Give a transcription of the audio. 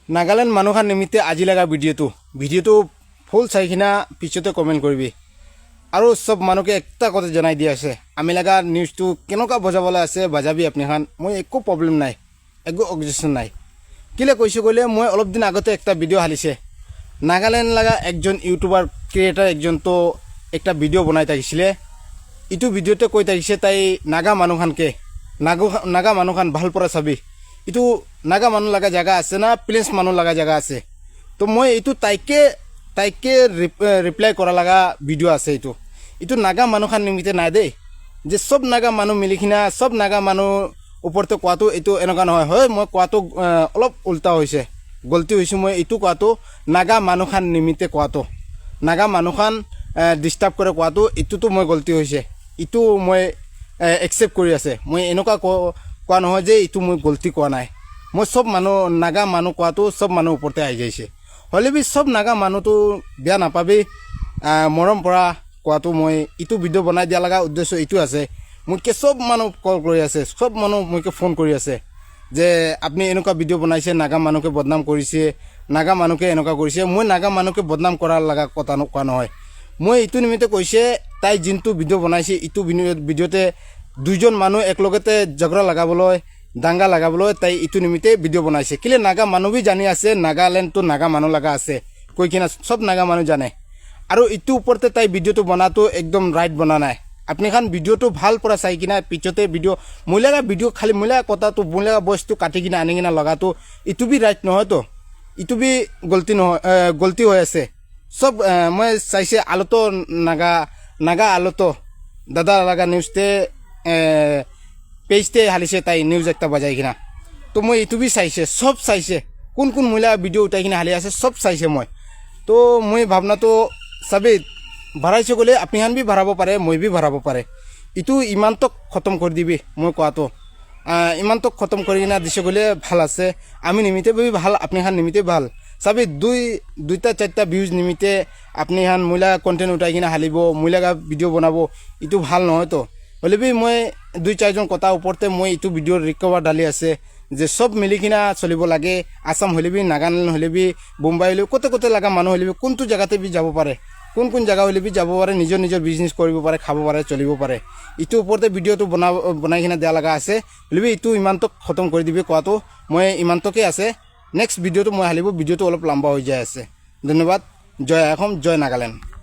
নাগালেণ্ড মানুহৰ নিমিত্তে আজি লগা ভিডিঅ'টো ফুল চাই কিনা পিছতে কমেণ্ট কৰিবি আৰু সব মানুহকে একটা কথা জনাই দিয়া আছে আমি লগা নিউজটো কেনেকুৱা বজাবলৈ আছে বাজাবি আপনিখান মই একো প্ৰব্লেম নাই একো অবজেকশ্যন নাই কিলে কৈছো কইলে মই অলপ দিন আগতে একটা ভিডিঅ' হালিছে নাগালেণ্ড লগা একজন ইউটিউবাৰ ক্ৰিয়েটাৰ একজন তো একটা ভিডিঅ' বনাই থাকিছিলে ইটো ভিডিঅ'তে কৈ থাকিছে তাই নাগা মানুহখান ভাল পৰা চাবি ইটো নাগা মানুহ লগা জায়গা আছে না প্লেস মানুহ লগা জায়গা আছে তো মই ইটো তাইকে রিপ্লাই করা লগা ভিডিও আছে ইটো নাগা মানুহখান নিমিতে নাই দেই যে সব নাগা মানুহ মিলিকিনা সব নাগা মানুহ ওপৰতে কোৱাটো এইটো এনেকুৱা নহয় হয় মই কোৱাটো অলপ উল্টা হৈছে গলতি হৈছে মই এইটো কোৱাটো নাগা মানুহখান নিমিতে কোৱাটো নাগা মানুহখান ডিস্টাৰ্ব কৰে কোৱাটো ইটোতো মই গলতি হৈছে ইটো মই একসেপ্ট কৰি আছে মই এনেকুৱা কোৱা নহয় যে ইটো মই গলতি কোৱা নাই মই সব মানুহ নাগা মানুহ কোৱাটো সব মানুহ ওপৰতে আহি যাইছে হলে বি সব নাগা মানুহটো বেয়া নাপাবি মৰম পৰা কোৱাটো মই ইটো ভিডিঅ' বনাই দিয়া লগা উদ্দেশ্য ইটো আছে মোকে সব মানুহ কল কৰি আছে সব মানুহ মোকে ফোন কৰি আছে যে আপনি এনেকুৱা ভিডিঅ' বনাইছে নাগা মানুহকে বদনাম কৰিছে নাগা মানুহকে এনেকুৱা কৰিছে মই নাগা মানুহকে বদনাম কৰাৰ লগা কথা কোৱা নহয় মই ইটো নিমিত্তে কৈছে তাই যিটো ভিডিঅ' বনাইছে ইটো ভিডিঅ'তে দুইজন মানুহ একলগতে ঝগড়া লগাবলৈ দাঙ্গা লগাবলৈ তাই ইটো নিমিত্তে ভিডিঅ' বনাইছে কিলে নাগা মানুহ বি জানি আছে নাগালেণ্ডটো নাগা মানুহ লগা আছে কৈ কিনা সব নাগা মানুহ জানে আৰু ইটো ওপৰতে তাই ভিডিঅ'টো বনাটো একদম ৰাইট বনা নাই আপনি খান ভিডিঅ'টো ভাল পৰা চাই কিনা পিছতে ভিডিঅ' মহিলাগা ভিডিঅ' খালি মহিলা কথাটো মহিলাগা বস্তু কাটি কিনা আনি কিনা লগাটো ইটো বি ৰাইট নহয় তো ইটো বি গলতি নহয় গলতি হৈ আছে সব মই চাইছে আলোতো নাগা আলোতো দাদা লগা নিউজতে পেজতে হালিছে তাই নিউজ একটা বাজাই কিনা তো মই ইটো বি চাইছে সব চাইছে কোন মহিলা ভিডিঅ' উঠাই কিনা হালি আছে সব চাইছে মই তো মই ভাবনাটো সবে ভাড়াইছে গ'লে আপনিখান বি ভাড়াব পাৰে মই বি ভাড়াব পাৰে ইটো ইমানতক খতম কৰি দিবি মই কোৱাটো ইমানতক খতম কৰি কিনা দিছে গ'লে ভাল আছে আমি নিমিতে বি ভাল আপনিখান নিমিতে ভাল সবে দুইটা চারটা ভিউজ নিমিতে আপনিখান মহিলা কন্টেন্ট উঠাই কিনা হালিব মহিলাগা ভিডিঅ' বনাব ইটো ভাল নহয় তো হলে বি মই দুই চারজন কথা ওপৰতে মই ইটো ভিডিঅ'ৰ রিকভার ডালি আছে যে সব মিলি কিনা চলিব লাগে আসাম হলে বি নাগালেণ্ড হলে বি বোম্বাই হলে কতে লগা মানুহ হলে বি কোনটো জায়গাতে বি যাব পাৰে কোন জায়গা হলে বি যাব পাৰে নিজৰ বিজনেস কৰিব পাৰে খাব পাৰে চলিব পাৰে ইটো ওপৰতে ভিডিঅ'টো বনাই কিনা দিয়া লগা আছে হলে বি ইটো ইমানতক খতম কৰি দিবি কোৱাটো মই ইমানতকে আছে নেক্সট ভিডিঅ'টো মই হালিব ভিডিঅ'টো অলপ লম্বা হৈ যায় আছে ধন্যবাদ জয় অসম জয় নাগালেণ্ড